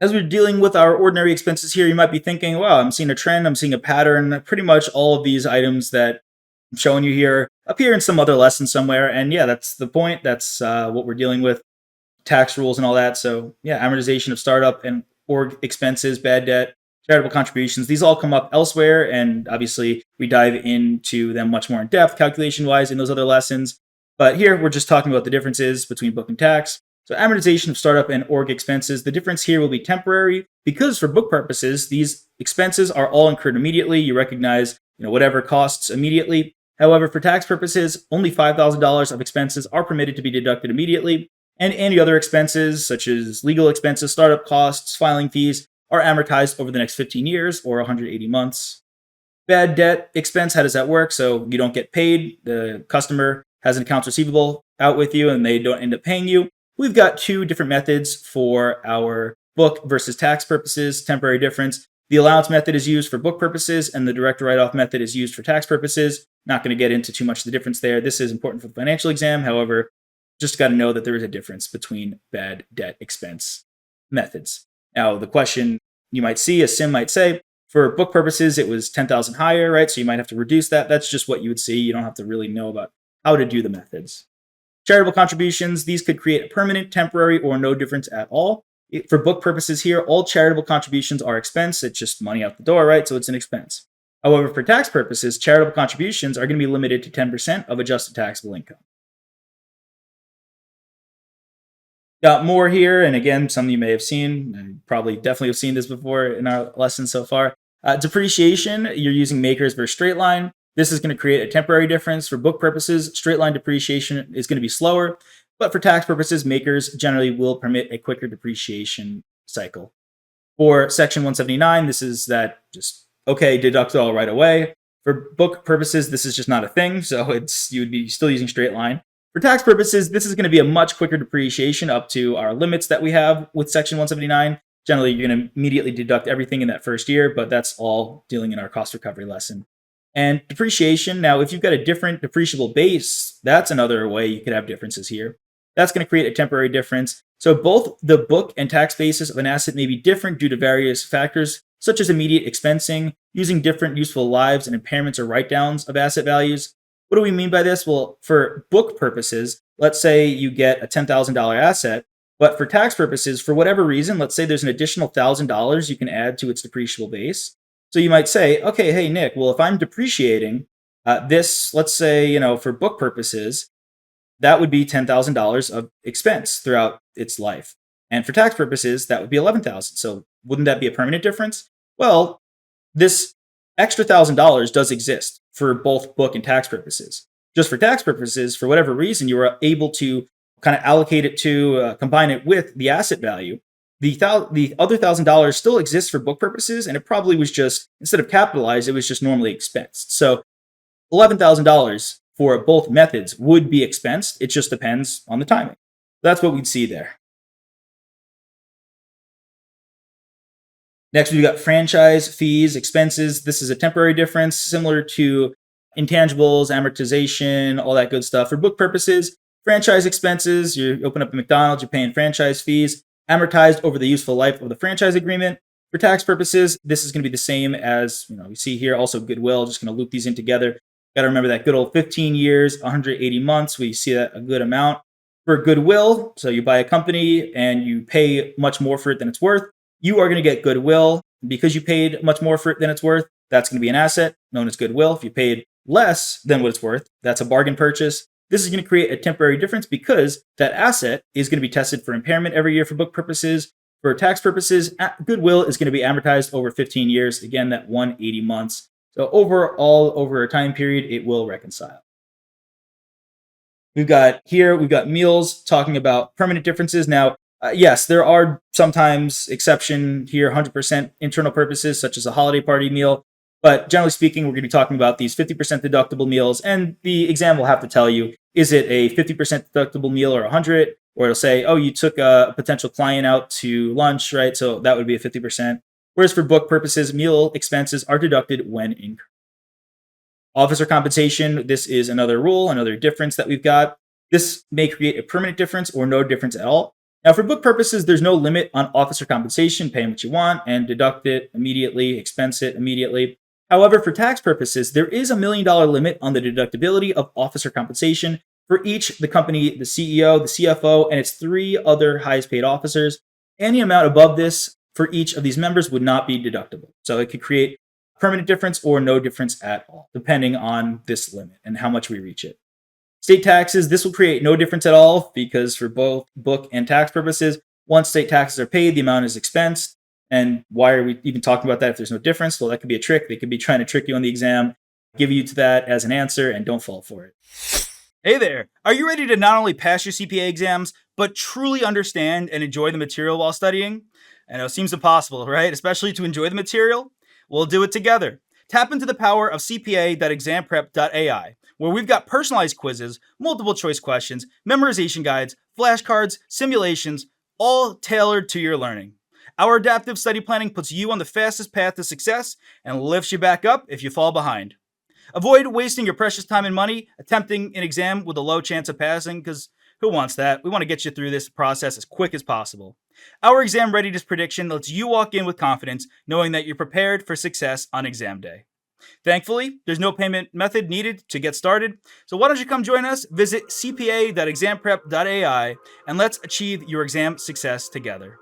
As we're dealing with our ordinary expenses here, you might be thinking, wow, I'm seeing a trend, I'm seeing a pattern. Pretty much all of these items that I'm showing you here appear in some other lesson somewhere. And yeah, that's the point. That's what we're dealing with, tax rules and all that. So yeah, amortization of startup and org expenses, bad debt, charitable contributions, these all come up elsewhere. And obviously we dive into them much more in depth, calculation-wise, in those other lessons. But here we're just talking about the differences between book and tax. So amortization of startup and org expenses, the difference here will be temporary because for book purposes, these expenses are all incurred immediately. You recognize, whatever costs immediately. However, for tax purposes, only $5,000 of expenses are permitted to be deducted immediately, and any other expenses, such as legal expenses, startup costs, filing fees, are amortized over the next 15 years or 180 months. Bad debt expense, how does that work? So you don't get paid, the customer has an accounts receivable out with you and they don't end up paying you. We've got two different methods for our book versus tax purposes, temporary difference. The allowance method is used for book purposes and the direct write-off method is used for tax purposes. Not going to get into too much of the difference there. This is important for the financial exam. However, just got to know that there is a difference between bad debt expense methods. Now, the question you might see, a sim might say, for book purposes, it was 10,000 higher, right? So you might have to reduce that. That's just what you would see. You don't have to really know about how to do the methods. Charitable contributions, these could create a permanent, temporary, or no difference at all. For book purposes here, all charitable contributions are expense. It's just money out the door, right? So it's an expense. However, for tax purposes, charitable contributions are going to be limited to 10% of adjusted taxable income. Got more here, and again, some of you may have seen, and probably definitely have seen this before in our lesson so far. Depreciation, you're using makers versus straight line. This is going to create a temporary difference. For book purposes, straight line depreciation is going to be slower, but for tax purposes, makers generally will permit a quicker depreciation cycle. For Section 179, this is that just, okay, deduct it all right away. For book purposes, this is just not a thing, so you would be still using straight line. For tax purposes, this is going to be a much quicker depreciation up to our limits that we have with Section 179. Generally, you're going to immediately deduct everything in that first year, but that's all dealing in our cost recovery lesson. And depreciation, now if you've got a different depreciable base, that's another way you could have differences here. That's going to create a temporary difference. So both the book and tax basis of an asset may be different due to various factors, such as immediate expensing, using different useful lives and impairments or write-downs of asset values. What do we mean by this? Well, for book purposes, let's say you get a $10,000 asset, but for tax purposes, for whatever reason, let's say there's an additional $1,000 you can add to its depreciable base. So you might say, okay, hey, Nick, well, if I'm depreciating this, let's say, for book purposes, that would be $10,000 of expense throughout its life. And for tax purposes, that would be $11,000. So wouldn't that be a permanent difference? Well, this extra $1,000 does exist for both book and tax purposes. Just for tax purposes, for whatever reason, you were able to kind of allocate it to, combine it with the asset value. The other $1,000 still exists for book purposes, and it probably was just, instead of capitalized, it was just normally expensed. So $11,000 for both methods would be expensed. It just depends on the timing. That's what we'd see there. Next, we've got franchise fees, expenses. This is a temporary difference, similar to intangibles, amortization, all that good stuff. For book purposes, franchise expenses, you open up a McDonald's, you're paying franchise fees, amortized over the useful life of the franchise agreement. For tax purposes, this is going to be the same as, we see here, also Goodwill, just going to loop these in together. Got to remember that good old 15 years, 180 months. We see that a good amount. For Goodwill, so you buy a company and you pay much more for it than it's worth, you are going to get Goodwill. Because you paid much more for it than it's worth, that's going to be an asset known as Goodwill. If you paid less than what it's worth, that's a bargain purchase. This is going to create a temporary difference because that asset is going to be tested for impairment every year for book purposes. For tax purposes, Goodwill is going to be amortized over 15 years. Again, that 180 months. So overall, over a time period, it will reconcile. We've got meals talking about permanent differences. Now, yes, there are sometimes exception here, 100% internal purposes, such as a holiday party meal. But generally speaking, we're going to be talking about these 50% deductible meals. And the exam will have to tell you, is it a 50% deductible meal or 100? Or it'll say, oh, you took a potential client out to lunch, right? So that would be a 50%. Whereas for book purposes, meal expenses are deducted when incurred. Officer compensation, this is another rule, another difference that we've got. This may create a permanent difference or no difference at all. Now, for book purposes, there's no limit on officer compensation, pay what you want and deduct it immediately, expense it immediately. However, for tax purposes, there is a $1 million limit on the deductibility of officer compensation for each the company, the CEO, the CFO, and its three other highest paid officers. Any amount above this for each of these members would not be deductible. So it could create a permanent difference or no difference at all, depending on this limit and how much we reach it. State taxes, this will create no difference at all because for both book and tax purposes, once state taxes are paid, the amount is expensed. And why are we even talking about that if there's no difference? Well, that could be a trick. They could be trying to trick you on the exam, give you to that as an answer, and don't fall for it. Hey there! Are you ready to not only pass your CPA exams, but truly understand and enjoy the material while studying? I know it seems impossible, right? Especially to enjoy the material? We'll do it together. Tap into the power of CPA.examprep.ai, where we've got personalized quizzes, multiple choice questions, memorization guides, flashcards, simulations, all tailored to your learning. Our adaptive study planning puts you on the fastest path to success and lifts you back up if you fall behind. Avoid wasting your precious time and money attempting an exam with a low chance of passing, because who wants that? We want to get you through this process as quick as possible. Our exam readiness prediction lets you walk in with confidence, knowing that you're prepared for success on exam day. Thankfully, there's no payment method needed to get started, so why don't you come join us? Visit cpa.examprep.ai and let's achieve your exam success together.